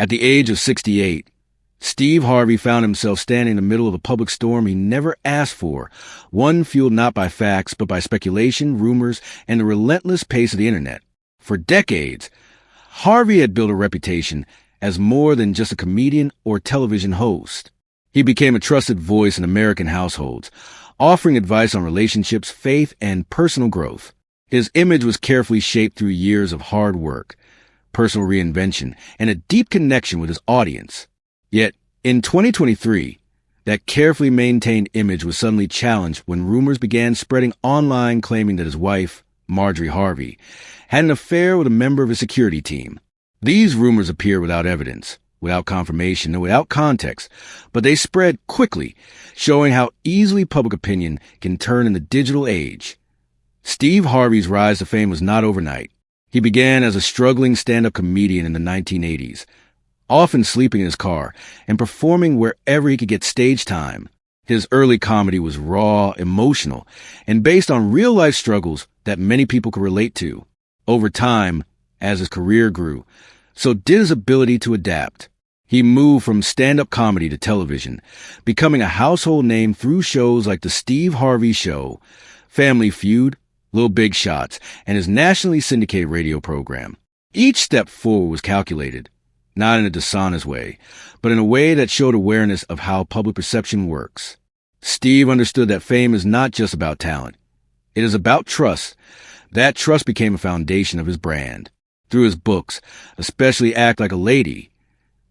At the age of 68, Steve Harvey found himself standing in the middle of a public storm he never asked for, one fueled not by facts but by speculation, rumors, and the relentless pace of the internet. For decades, Harvey had built a reputation as more than just a comedian or television host. He became a trusted voice in American households, offering advice on relationships, faith, and personal growth. His image was carefully shaped through years of hard work, personal reinvention, and a deep connection with his audience. Yet, in 2023, that carefully maintained image was suddenly challenged when rumors began spreading online claiming that his wife, Marjorie Harvey, had an affair with a member of his security team. These rumors appeared without evidence, without confirmation, and without context, but they spread quickly, showing how easily public opinion can turn in the digital age. Steve Harvey's rise to fame was not overnight. He began as a struggling stand-up comedian in the 1980s, often sleeping in his car and performing wherever he could get stage time. His early comedy was raw, emotional, and based on real-life struggles that many people could relate to. Over time, as his career grew, so did his ability to adapt. He moved from stand-up comedy to television, becoming a household name through shows like The Steve Harvey Show, Family Feud, Little Big Shots, and his nationally syndicated radio program. Each step forward was calculated, not in a dishonest way, but in a way that showed awareness of how public perception works. Steve understood that fame is not just about talent. It is about trust. That trust became a foundation of his brand. Through his books, especially Act Like a Lady,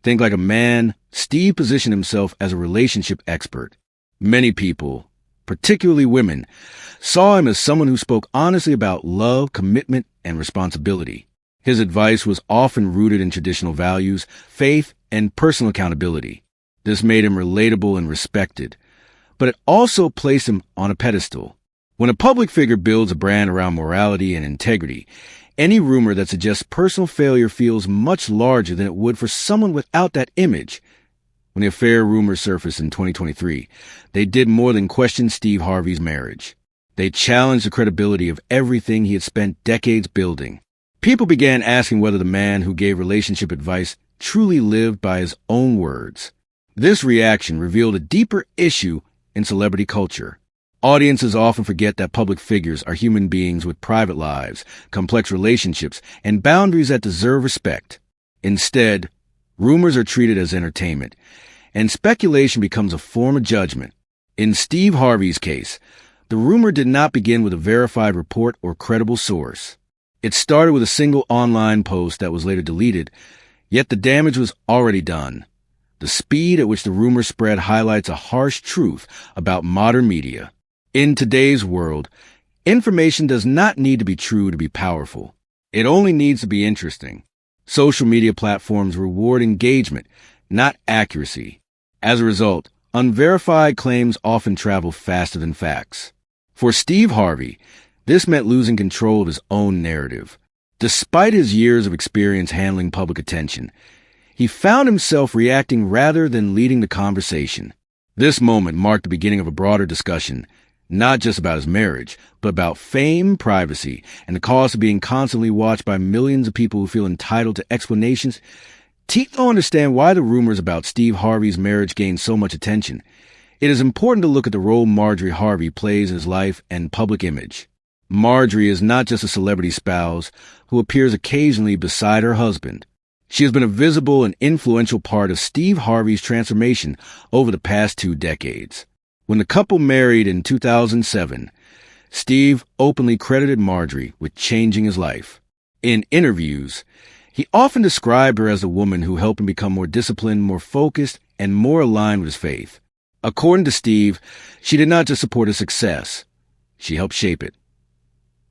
Think Like a Man, Steve positioned himself as a relationship expert. Many people, particularly women, saw him as someone who spoke honestly about love, commitment, and responsibility. His advice was often rooted in traditional values, faith, and personal accountability. This made him relatable and respected, but it also placed him on a pedestal. When a public figure builds a brand around morality and integrity, any rumor that suggests personal failure feels much larger than it would for someone without that image. When the affair rumors surfaced in 2023, they did more than question Steve Harvey's marriage. They challenged the credibility of everything he had spent decades building. People began asking whether the man who gave relationship advice truly lived by his own words. This reaction revealed a deeper issue in celebrity culture. Audiences often forget that public figures are human beings with private lives, complex relationships, and boundaries that deserve respect. Instead, rumors are treated as entertainment, and speculation becomes a form of judgment. In Steve Harvey's case, the rumor did not begin with a verified report or credible source. It started with a single online post that was later deleted, yet the damage was already done. The speed at which the rumor spread highlights a harsh truth about modern media. In today's world, information does not need to be true to be powerful. It only needs to be interesting. Social media platforms reward engagement, not accuracy. As a result, unverified claims often travel faster than facts. For Steve Harvey, this meant losing control of his own narrative. Despite his years of experience handling public attention, he found himself reacting rather than leading the conversation. This moment marked the beginning of a broader discussion, not just about his marriage, but about fame, privacy, and the cost of being constantly watched by millions of people who feel entitled to explanations. Teeth don't understand why the rumors about Steve Harvey's marriage gained so much attention. It is important to look at the role Marjorie Harvey plays in his life and public image. Marjorie is not just a celebrity spouse who appears occasionally beside her husband. She has been a visible and influential part of Steve Harvey's transformation over the past 2 decades. When the couple married in 2007, Steve openly credited Marjorie with changing his life. In interviews, he often described her as a woman who helped him become more disciplined, more focused, and more aligned with his faith. According to Steve, she did not just support his success, she helped shape it.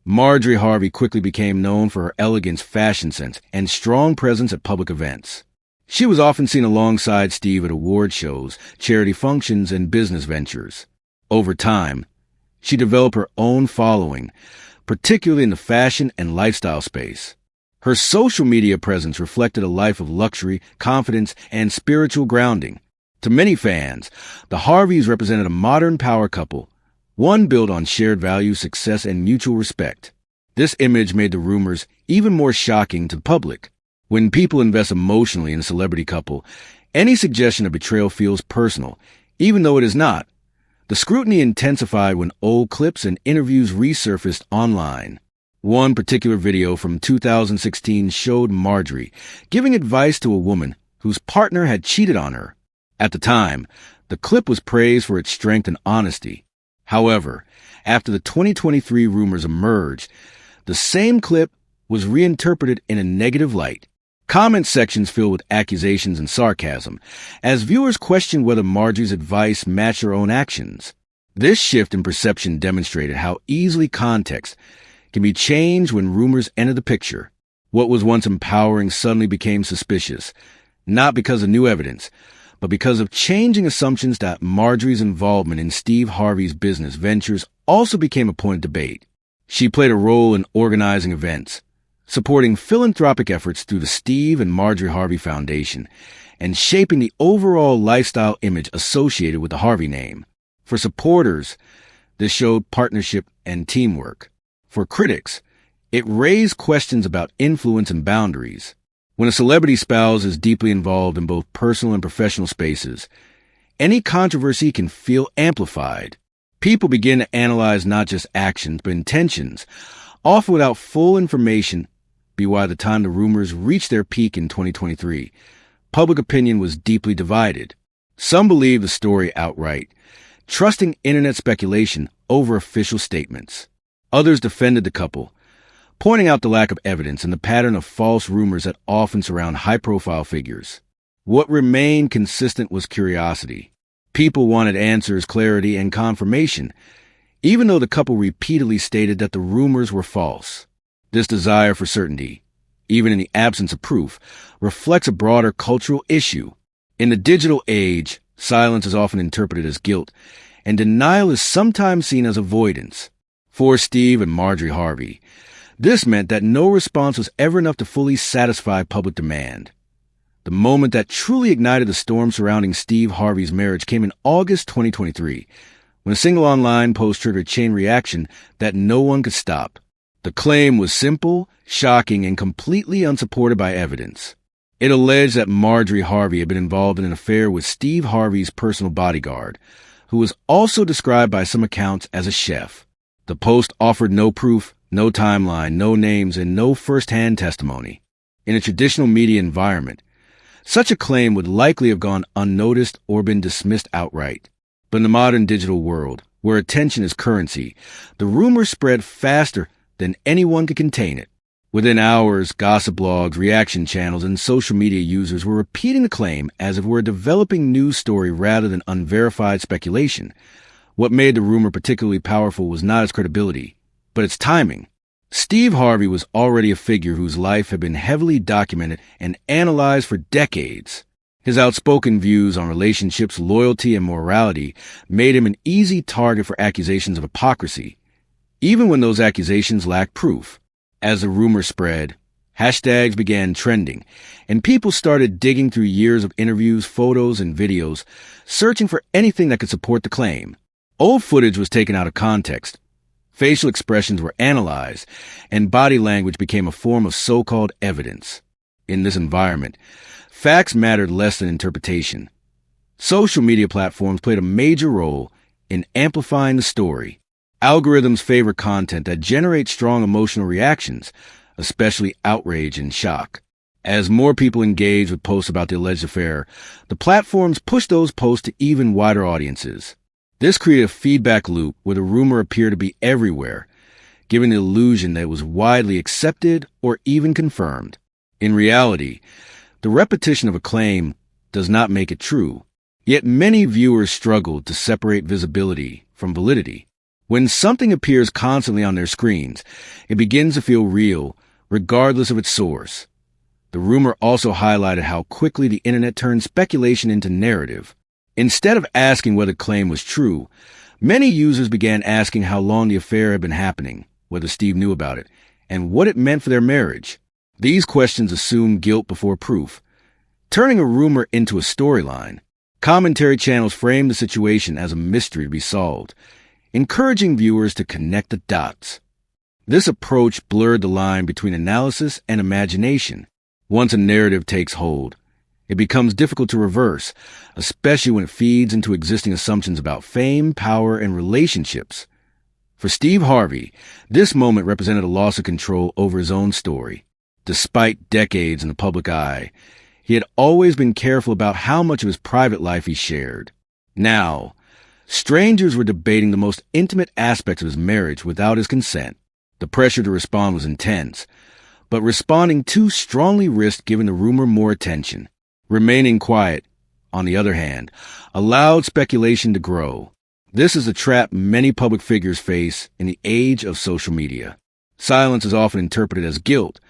Marjorie Harvey quickly became known for her elegance, fashion sense, and strong presence at public events. She was often seen alongside Steve at award shows, charity functions, and business ventures. Over time, she developed her own following, particularly in the fashion and lifestyle space. Her social media presence reflected a life of luxury, confidence, and spiritual grounding. To many fans, the Harveys represented a modern power couple, one built on shared values, success, and mutual respect. This image made the rumors even more shocking to the public. When people invest emotionally in a celebrity couple, any suggestion of betrayal feels personal, even though it is not. The scrutiny intensified when old clips and interviews resurfaced online. One particular video from 2016 showed Marjorie giving advice to a woman whose partner had cheated on her. At the time, the clip was praised for its strength and honesty. However, after the 2023 rumors emerged, the same clip was reinterpreted in a negative light. Comment sections filled with accusations and sarcasm, as viewers questioned whether Marjorie's advice matched her own actions. This shift in perception demonstrated how easily context can be changed when rumors enter the picture. What was once empowering suddenly became suspicious, not because of new evidence, but because of changing assumptions that Marjorie's involvement in Steve Harvey's business ventures also became a point of debate. She played a role in organizing events, supporting philanthropic efforts through the Steve and Marjorie Harvey Foundation, and shaping the overall lifestyle image associated with the Harvey name. For supporters, this showed partnership and teamwork. For critics, it raised questions about influence and boundaries. When a celebrity spouse is deeply involved in both personal and professional spaces, any controversy can feel amplified. People begin to analyze not just actions, but intentions, often without full information. By the time the rumors reached their peak in 2023, public opinion was deeply divided. Some believed the story outright, trusting internet speculation over official statements. Others defended the couple, pointing out the lack of evidence and the pattern of false rumors that often surround high-profile figures. What remained consistent was curiosity. People wanted answers, clarity, and confirmation, even though the couple repeatedly stated that the rumors were false. This desire for certainty, even in the absence of proof, reflects a broader cultural issue. In the digital age, silence is often interpreted as guilt, and denial is sometimes seen as avoidance. For Steve and Marjorie Harvey, this meant that no response was ever enough to fully satisfy public demand. The moment that truly ignited the storm surrounding Steve Harvey's marriage came in August 2023, when a single online post triggered a chain reaction that no one could stop. The claim was simple, shocking, and completely unsupported by evidence. It alleged that Marjorie Harvey had been involved in an affair with Steve Harvey's personal bodyguard, who was also described by some accounts as a chef. The post offered no proof, no timeline, no names, and no first-hand testimony. In a traditional media environment, such a claim would likely have gone unnoticed or been dismissed outright. But in the modern digital world, where attention is currency, the rumor spread faster than anyone could contain it. Within hours, gossip blogs, reaction channels, and social media users were repeating the claim as if it were a developing news story rather than unverified speculation. What made the rumor particularly powerful was not its credibility, but its timing. Steve Harvey was already a figure whose life had been heavily documented and analyzed for decades. His outspoken views on relationships, loyalty, and morality made him an easy target for accusations of hypocrisy, even when those accusations lacked proof. As the rumor spread, hashtags began trending, and people started digging through years of interviews, photos, and videos, searching for anything that could support the claim. Old footage was taken out of context. Facial expressions were analyzed, and body language became a form of so-called evidence. In this environment, facts mattered less than interpretation. Social media platforms played a major role in amplifying the story. Algorithms favor content that generates strong emotional reactions, especially outrage and shock. As more people engage with posts about the alleged affair, the platforms push those posts to even wider audiences. This created a feedback loop where the rumor appeared to be everywhere, giving the illusion that it was widely accepted or even confirmed. In reality, the repetition of a claim does not make it true, yet many viewers struggled to separate visibility from validity. When something appears constantly on their screens, it begins to feel real, regardless of its source. The rumor also highlighted how quickly the internet turned speculation into narrative. Instead of asking whether the claim was true, many users began asking how long the affair had been happening, whether Steve knew about it, and what it meant for their marriage. These questions assumed guilt before proof, turning a rumor into a storyline. Commentary channels framed the situation as a mystery to be solved, encouraging viewers to connect the dots. This approach blurred the line between analysis and imagination. Once a narrative takes hold, it becomes difficult to reverse, especially when it feeds into existing assumptions about fame, power, and relationships. For Steve Harvey, this moment represented a loss of control over his own story. Despite decades in the public eye, he had always been careful about how much of his private life he shared. Now, strangers were debating the most intimate aspects of his marriage without his consent. The pressure to respond was intense, but responding too strongly risked giving the rumor more attention. Remaining quiet, on the other hand, allowed speculation to grow. This is a trap many public figures face in the age of social media. Silence is often interpreted as guilt,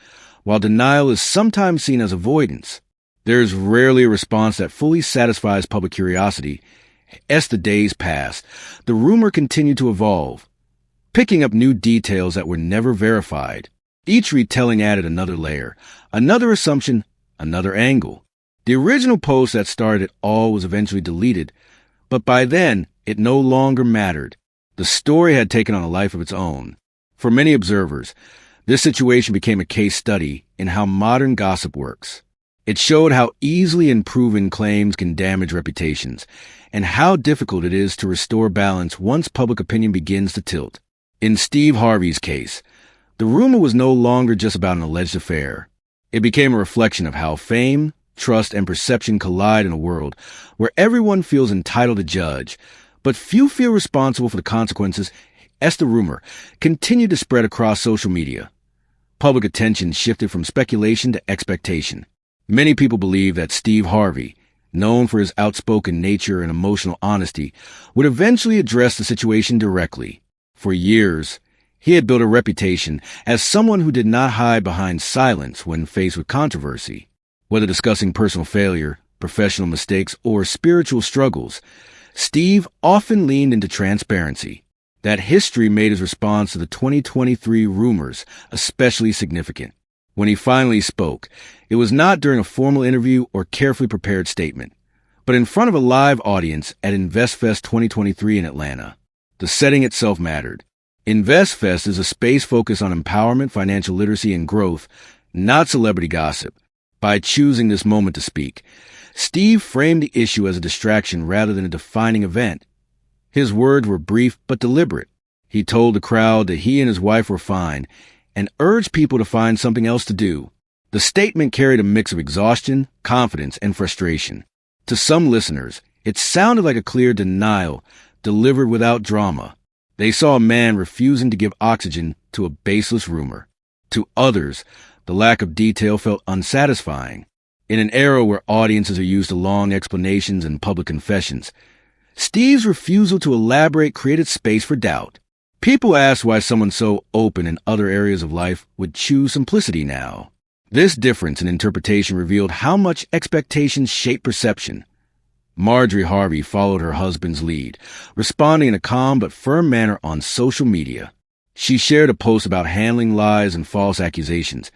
while denial is sometimes seen as avoidance. There is rarely a response that fully satisfies public curiosity. As the days passed, the rumor continued to evolve, picking up new details that were never verified. Each retelling added another layer, another assumption, another angle. The original post that started it all was eventually deleted, but by then, it no longer mattered. The story had taken on a life of its own. For many observers, this situation became a case study in how modern gossip works. It showed how easily unproven claims can damage reputations, and how difficult it is to restore balance once public opinion begins to tilt. In Steve Harvey's case, the rumor was no longer just about an alleged affair. It became a reflection of how fame, trust, and perception collide in a world where everyone feels entitled to judge, but few feel responsible for the consequences. As the rumor continued to spread across social media, public attention shifted from speculation to expectation. Many people believe that Steve Harvey, known for his outspoken nature and emotional honesty, would eventually address the situation directly. For years, he had built a reputation as someone who did not hide behind silence when faced with controversy. Whether discussing personal failure, professional mistakes, or spiritual struggles, Steve often leaned into transparency. That history made his response to the 2023 rumors especially significant. When he finally spoke, it was not during a formal interview or carefully prepared statement, but in front of a live audience at InvestFest 2023 in Atlanta. The setting itself mattered. InvestFest is a space focused on empowerment, financial literacy, and growth, not celebrity gossip. By choosing this moment to speak, Steve framed the issue as a distraction rather than a defining event. His words were brief but deliberate. He told the crowd that he and his wife were fine and urged people to find something else to do. The statement carried a mix of exhaustion, confidence, and frustration. To some listeners, it sounded like a clear denial, delivered without drama. They saw a man refusing to give oxygen to a baseless rumor. To others, the lack of detail felt unsatisfying. In an era where audiences are used to long explanations and public confessions, Steve's refusal to elaborate created space for doubt. People asked why someone so open in other areas of life would choose simplicity now. This difference in interpretation revealed how much expectations shape perception. Marjorie Harvey followed her husband's lead, responding in a calm but firm manner on social media. She shared a post about handling lies and false accusations,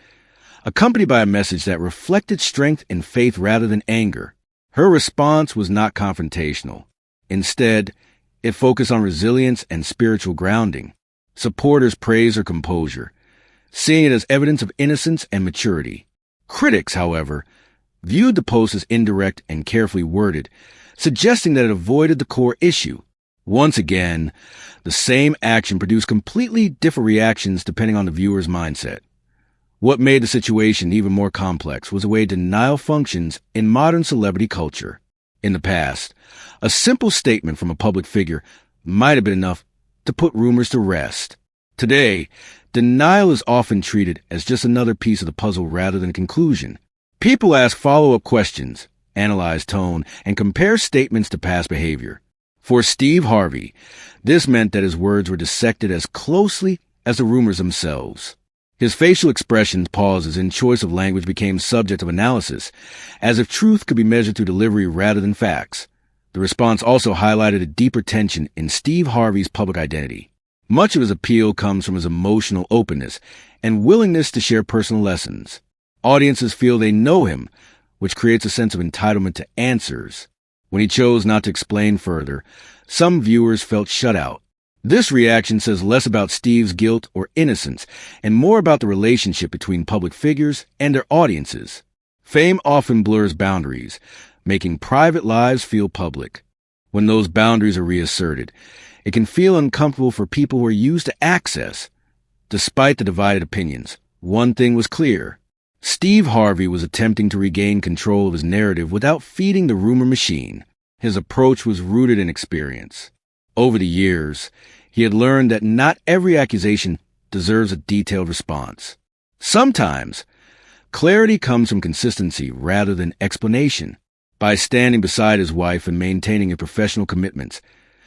accompanied by a message that reflected strength and faith rather than anger. Her response was not confrontational. Instead, it focused on resilience and spiritual grounding. Supporters praised her composure, seeing it as evidence of innocence and maturity. Critics, however, viewed the post as indirect and carefully worded, suggesting that it avoided the core issue. Once again, the same action produced completely different reactions depending on the viewer's mindset. What made the situation even more complex was the way denial functions in modern celebrity culture. In the past, a simple statement from a public figure might have been enough to put rumors to rest. Today, denial is often treated as just another piece of the puzzle rather than a conclusion. People ask follow-up questions, analyze tone, and compare statements to past behavior. For Steve Harvey, this meant that his words were dissected as closely as the rumors themselves. His facial expressions, pauses, and choice of language became subject of analysis, as if truth could be measured through delivery rather than facts. The response also highlighted a deeper tension in Steve Harvey's public identity. Much of his appeal comes from his emotional openness and willingness to share personal lessons. Audiences feel they know him, which creates a sense of entitlement to answers. When he chose not to explain further, some viewers felt shut out. This reaction says less about Steve's guilt or innocence and more about the relationship between public figures and their audiences. Fame often blurs boundaries, making private lives feel public. When those boundaries are reasserted, it can feel uncomfortable for people who are used to access. Despite the divided opinions, one thing was clear. Steve Harvey was attempting to regain control of his narrative without feeding the rumor machine. His approach was rooted in experience. Over the years, he had learned that not every accusation deserves a detailed response. Sometimes, clarity comes from consistency rather than explanation. By standing beside his wife and maintaining his professional commitments,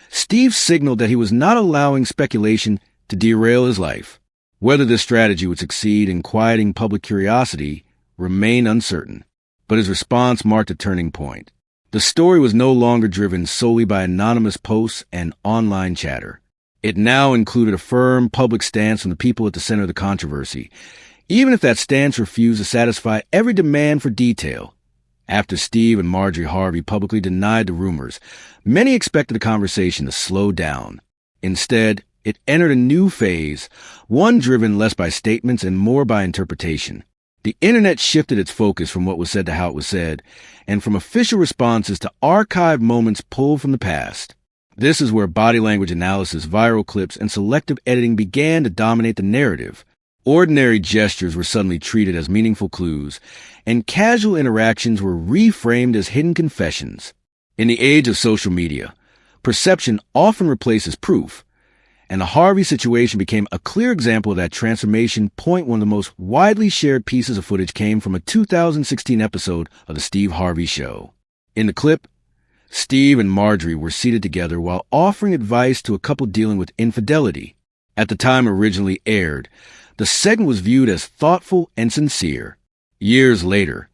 Steve signaled that he was not allowing speculation to derail his life. Whether this strategy would succeed in quieting public curiosity remained uncertain, but his response marked a turning point. The story was no longer driven solely by anonymous posts and online chatter. It now included a firm public stance from the people at the center of the controversy, even if that stance refused to satisfy every demand for detail. After Steve and Marjorie Harvey publicly denied the rumors, many expected the conversation to slow down. Instead, it entered a new phase, one driven less by statements and more by interpretation. The internet shifted its focus from what was said to how it was said, and from official responses to archived moments pulled from the past. This is where body language analysis, viral clips, and selective editing began to dominate the narrative. Ordinary gestures were suddenly treated as meaningful clues, and casual interactions were reframed as hidden confessions. In the age of social media, perception often replaces proof, and the Harvey situation became a clear example of that transformation. One of the most widely shared pieces of footage came from a 2016 episode of The Steve Harvey Show. In the clip, Steve and Marjorie were seated together while offering advice to a couple dealing with infidelity. At the time it originally aired, the segment was viewed as thoughtful and sincere. Years later,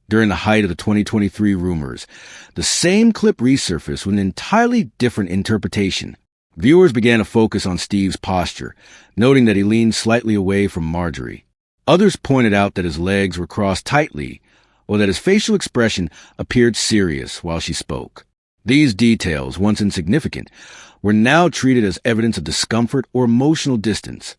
during the height of the 2023 rumors, the same clip resurfaced with an entirely different interpretation. Viewers began to focus on Steve's posture, noting that he leaned slightly away from Marjorie. Others pointed out that his legs were crossed tightly, or that his facial expression appeared serious while she spoke. These details, once insignificant, were now treated as evidence of discomfort or emotional distance.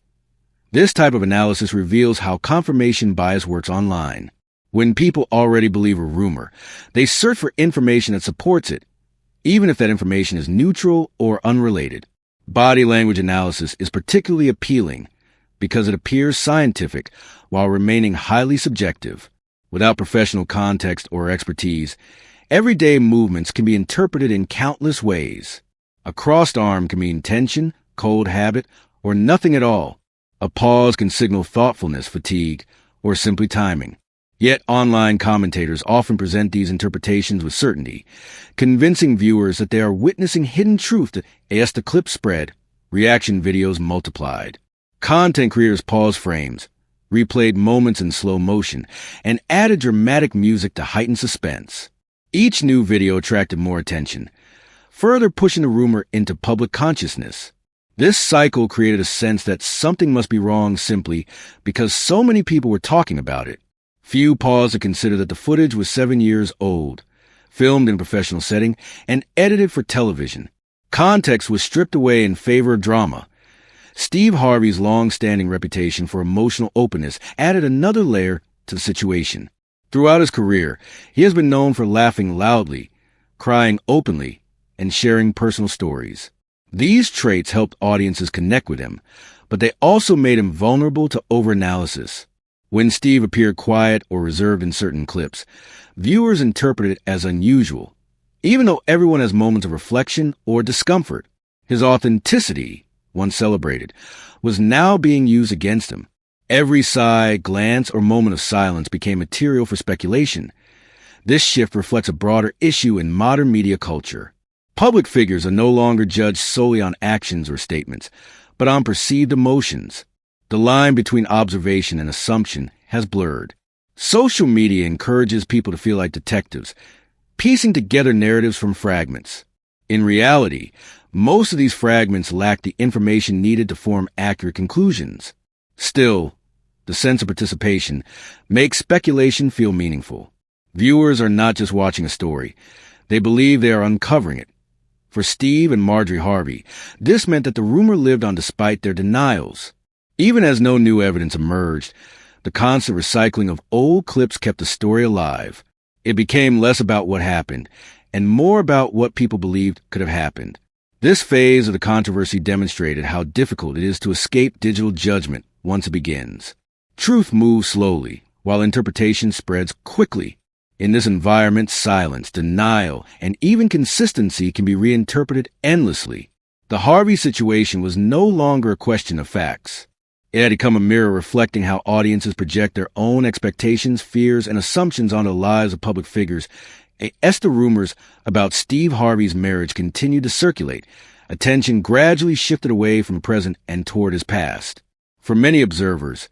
This type of analysis reveals how confirmation bias works online. When people already believe a rumor, they search for information that supports it, even if that information is neutral or unrelated. Body language analysis is particularly appealing because it appears scientific while remaining highly subjective. Without professional context or expertise, everyday movements can be interpreted in countless ways. A crossed arm can mean tension, cold habit, or nothing at all. A pause can signal thoughtfulness, fatigue, or simply timing. Yet online commentators often present these interpretations with certainty, convincing viewers that they are witnessing hidden truth. As the clip spread, reaction videos multiplied. Content creators paused frames, replayed moments in slow motion, and added dramatic music to heighten suspense. Each new video attracted more attention, further pushing the rumor into public consciousness. This cycle created a sense that something must be wrong simply because so many people were talking about it. Few paused to consider that the footage was 7 years old, filmed in a professional setting, and edited for television. Context was stripped away in favor of drama. Steve Harvey's long-standing reputation for emotional openness added another layer to the situation. Throughout his career, he has been known for laughing loudly, crying openly, and sharing personal stories. These traits helped audiences connect with him, but they also made him vulnerable to overanalysis. When Steve appeared quiet or reserved in certain clips, viewers interpreted it as unusual, even though everyone has moments of reflection or discomfort. His authenticity, once celebrated, was now being used against him. Every sigh, glance, or moment of silence became material for speculation. This shift reflects a broader issue in modern media culture. Public figures are no longer judged solely on actions or statements, but on perceived emotions. The line between observation and assumption has blurred. Social media encourages people to feel like detectives, piecing together narratives from fragments. In reality, most of these fragments lack the information needed to form accurate conclusions. Still, the sense of participation makes speculation feel meaningful. Viewers are not just watching a story. They believe they are uncovering it. For Steve and Marjorie Harvey, this meant that the rumor lived on despite their denials. Even as no new evidence emerged, The constant recycling of old clips kept the story alive. It became less about what happened and more about what people believed could have happened. This phase of the controversy demonstrated how difficult it is to escape digital judgment once it begins. Truth moves slowly, while interpretation spreads quickly. In this environment, silence, denial, and even consistency can be reinterpreted endlessly. The Harvey situation was no longer a question of facts. It had become a mirror reflecting how audiences project their own expectations, fears, and assumptions onto the lives of public figures. As the rumors about Steve Harvey's marriage continued to circulate, attention gradually shifted away from the present and toward his past. For many observers,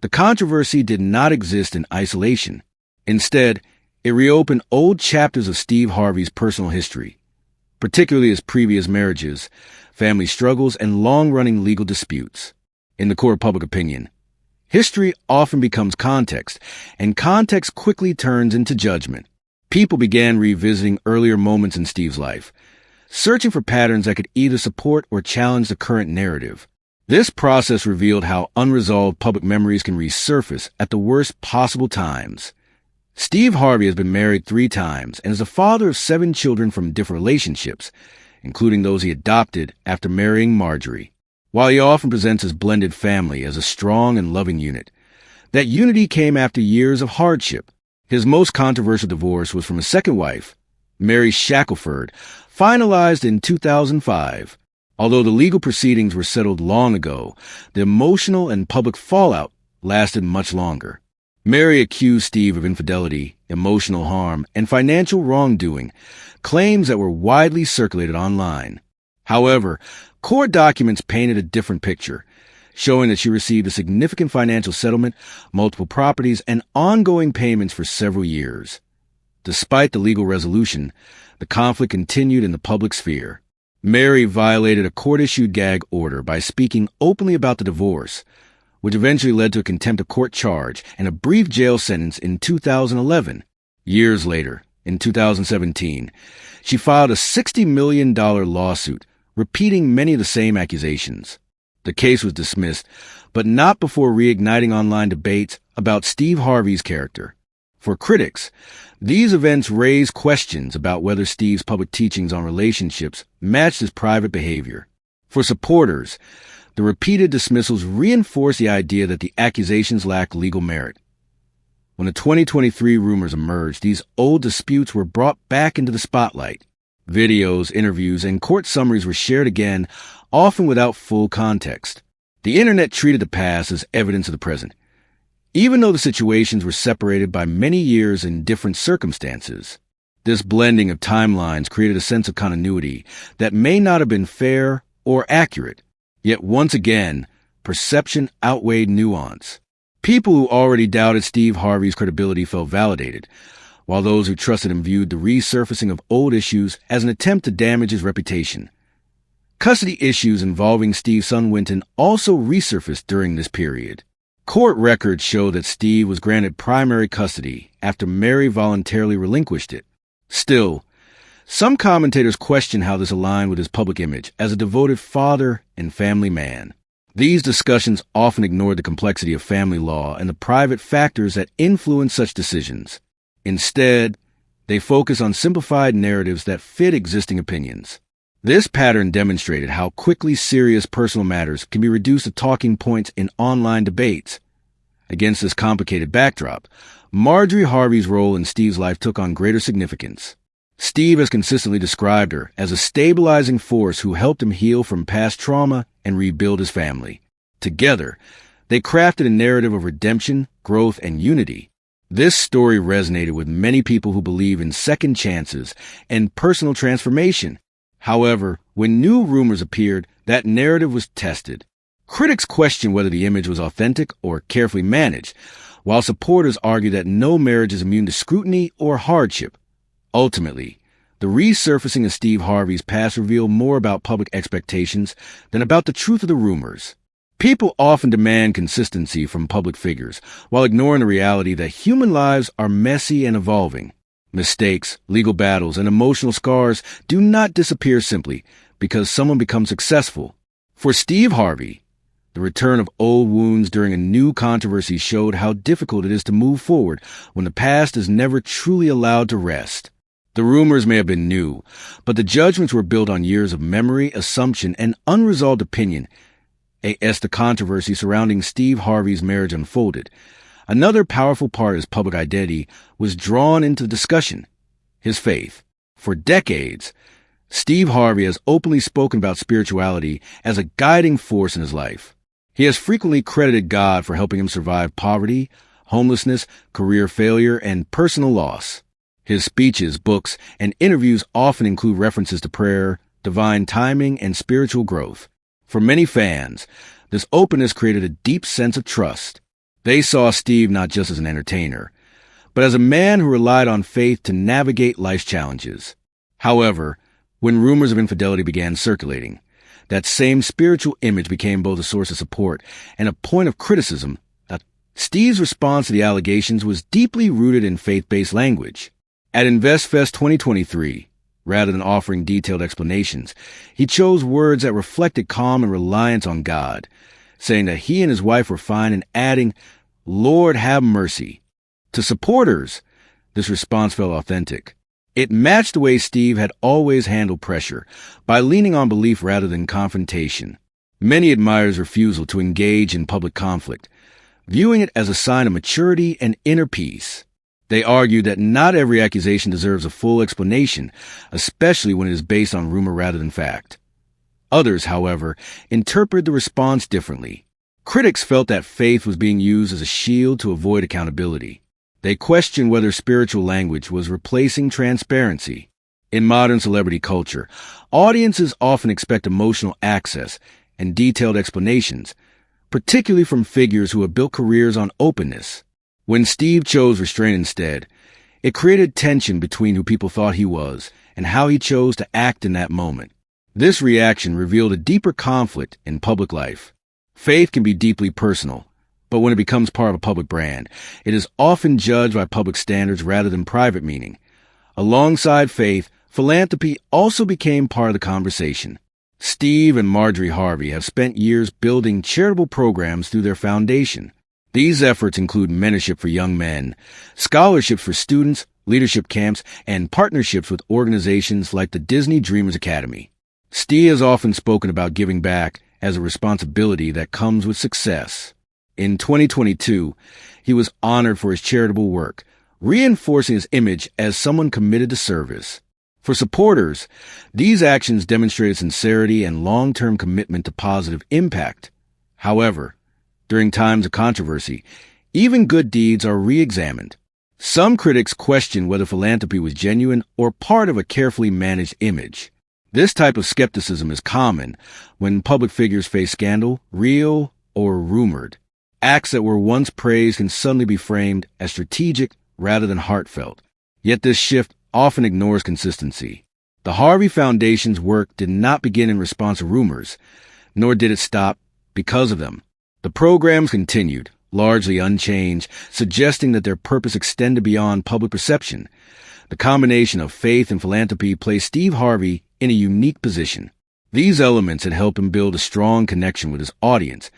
the controversy did not exist in isolation. Instead, it reopened old chapters of Steve Harvey's personal history, particularly his previous marriages, family struggles, and long-running legal disputes. In the court of public opinion, history often becomes context, and context quickly turns into judgment. People began revisiting earlier moments in Steve's life, searching for patterns that could either support or challenge the current narrative. This process revealed how unresolved public memories can resurface at the worst possible times. Steve Harvey has been married 3 times and is the father of 7 children from different relationships, including those he adopted after marrying Marjorie. While he often presents his blended family as a strong and loving unit, that unity came after years of hardship. His most controversial divorce was from his second wife, Mary Shackelford, finalized in 2005. Although the legal proceedings were settled long ago, the emotional and public fallout lasted much longer. Mary accused Steve of infidelity, emotional harm, and financial wrongdoing, claims that were widely circulated online. However, court documents painted a different picture, showing that she received a significant financial settlement, multiple properties, and ongoing payments for several years. Despite the legal resolution, the conflict continued in the public sphere. Mary violated a court-issued gag order by speaking openly about the divorce, which eventually led to a contempt of court charge and a brief jail sentence in 2011. Years later, in 2017, she filed a $60 million lawsuit, repeating many of the same accusations. The case was dismissed, but not before reigniting online debates about Steve Harvey's character. For critics, these events raise questions about whether Steve's public teachings on relationships matched his private behavior. For supporters, the repeated dismissals reinforce the idea that the accusations lack legal merit. When the 2023 rumors emerged, these old disputes were brought back into the spotlight. Videos, interviews, and court summaries were shared again, often without full context. The internet treated the past as evidence of the present, even though the situations were separated by many years in different circumstances. This blending of timelines created a sense of continuity that may not have been fair or accurate. Yet once again, perception outweighed nuance. People who already doubted Steve Harvey's credibility felt validated, while those who trusted him viewed the resurfacing of old issues as an attempt to damage his reputation. Custody issues involving Steve's son Winton also resurfaced during this period. Court records show that Steve was granted primary custody after Mary voluntarily relinquished it. Still, some commentators question how this aligned with his public image as a devoted father and family man. These discussions often ignore the complexity of family law and the private factors that influence such decisions. Instead, they focus on simplified narratives that fit existing opinions. This pattern demonstrated how quickly serious personal matters can be reduced to talking points in online debates. Against this complicated backdrop, Marjorie Harvey's role in Steve's life took on greater significance. Steve has consistently described her as a stabilizing force who helped him heal from past trauma and rebuild his family. Together, they crafted a narrative of redemption, growth, and unity. This story resonated with many people who believe in second chances and personal transformation. However, when new rumors appeared, that narrative was tested. Critics questioned whether the image was authentic or carefully managed, while supporters argue that no marriage is immune to scrutiny or hardship. Ultimately, the resurfacing of Steve Harvey's past revealed more about public expectations than about the truth of the rumors. People often demand consistency from public figures, while ignoring the reality that human lives are messy and evolving. Mistakes, legal battles, and emotional scars do not disappear simply because someone becomes successful. For Steve Harvey, The return of old wounds during a new controversy showed how difficult it is to move forward when the past is never truly allowed to rest. The rumors may have been new, but the judgments were built on years of memory, assumption, and unresolved opinion as the controversy surrounding Steve Harvey's marriage unfolded. Another powerful part of his public identity was drawn into the discussion: his faith. For decades, Steve Harvey has openly spoken about spirituality as a guiding force in his life. He has frequently credited God for helping him survive poverty, homelessness, career failure, and personal loss. His speeches, books, and interviews often include references to prayer, divine timing, and spiritual growth. For many fans, this openness created a deep sense of trust. They saw Steve not just as an entertainer, but as a man who relied on faith to navigate life's challenges. However, when rumors of infidelity began circulating, that same spiritual image became both a source of support and a point of criticism. Steve's response to the allegations was deeply rooted in faith-based language. At InvestFest 2023, rather than offering detailed explanations, he chose words that reflected calm and reliance on God, saying that he and his wife were fine and adding, "Lord, have mercy." To supporters, this response felt authentic. It matched the way Steve had always handled pressure, by leaning on belief rather than confrontation. Many admired his refusal to engage in public conflict, viewing it as a sign of maturity and inner peace. They argued that not every accusation deserves a full explanation, especially when it is based on rumor rather than fact. Others, however, interpreted the response differently. Critics felt that faith was being used as a shield to avoid accountability. They questioned whether spiritual language was replacing transparency. In modern celebrity culture, audiences often expect emotional access and detailed explanations, particularly from figures who have built careers on openness. When Steve chose restraint instead, it created tension between who people thought he was and how he chose to act in that moment. This reaction revealed a deeper conflict in public life. Faith can be deeply personal, but when it becomes part of a public brand, it is often judged by public standards rather than private meaning. Alongside faith, philanthropy also became part of the conversation. Steve and Marjorie Harvey have spent years building charitable programs through their foundation. These efforts include mentorship for young men, scholarships for students, leadership camps, and partnerships with organizations like the Disney Dreamers Academy. Steve has often spoken about giving back as a responsibility that comes with success. In 2022, he was honored for his charitable work, reinforcing his image as someone committed to service. For supporters, these actions demonstrated sincerity and long-term commitment to positive impact. However, during times of controversy, even good deeds are re-examined. Some critics question whether philanthropy was genuine or part of a carefully managed image. This type of skepticism is common when public figures face scandal, real or rumored. Acts that were once praised can suddenly be framed as strategic rather than heartfelt. Yet this shift often ignores consistency. The Harvey Foundation's work did not begin in response to rumors, nor did it stop because of them. The programs continued, largely unchanged, suggesting that their purpose extended beyond public perception. The combination of faith and philanthropy placed Steve Harvey in a unique position. These elements had helped him build a strong connection with his audience,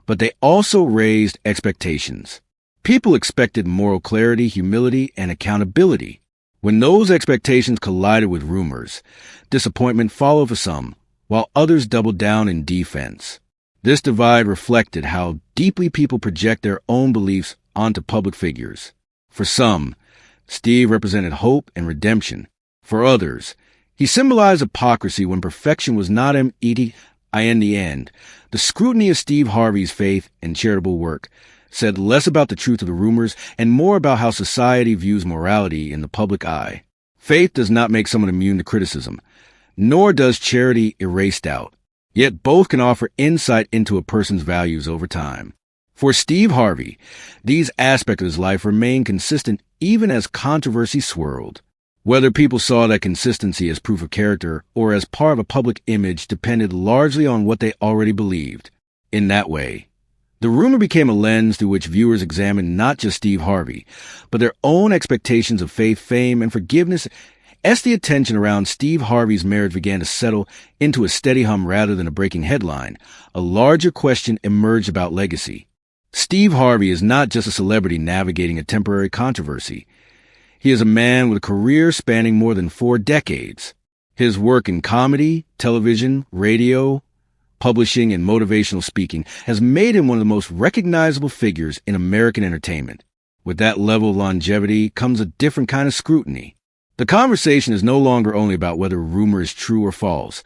but they also raised expectations. People expected moral clarity, humility, and accountability. When those expectations collided with rumors, disappointment followed for some, while others doubled down in defense. This divide reflected how deeply people project their own beliefs onto public figures. For some, Steve represented hope and redemption. For others, he symbolized hypocrisy when perfection was not in the end. The scrutiny of Steve Harvey's faith and charitable work said less about the truth of the rumors and more about how society views morality in the public eye. Faith does not make someone immune to criticism, nor does charity erase doubt. Yet both can offer insight into a person's values over time. For Steve Harvey, these aspects of his life remained consistent even as controversy swirled. Whether people saw that consistency as proof of character or as part of a public image depended largely on what they already believed. In that way, the rumor became a lens through which viewers examined not just Steve Harvey, but their own expectations of faith, fame, and forgiveness As the attention around Steve Harvey's marriage began to settle into a steady hum rather than a breaking headline, a larger question emerged about legacy. Steve Harvey is not just a celebrity navigating a temporary controversy. He is a man with a career spanning more than 4 decades. His work in comedy, television, radio, publishing, and motivational speaking has made him one of the most recognizable figures in American entertainment. With that level of longevity comes a different kind of scrutiny. The conversation is no longer only about whether a rumor is true or false,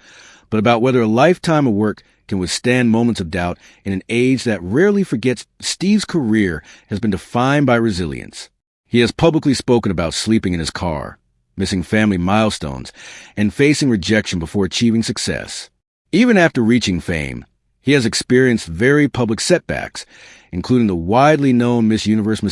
but about whether a lifetime of work can withstand moments of doubt in an age that rarely forgets Steve's career has been defined by resilience. He has publicly spoken about sleeping in his car, missing family milestones, and facing rejection before achieving success. Even after reaching fame, he has experienced very public setbacks, including the widely known Miss Universe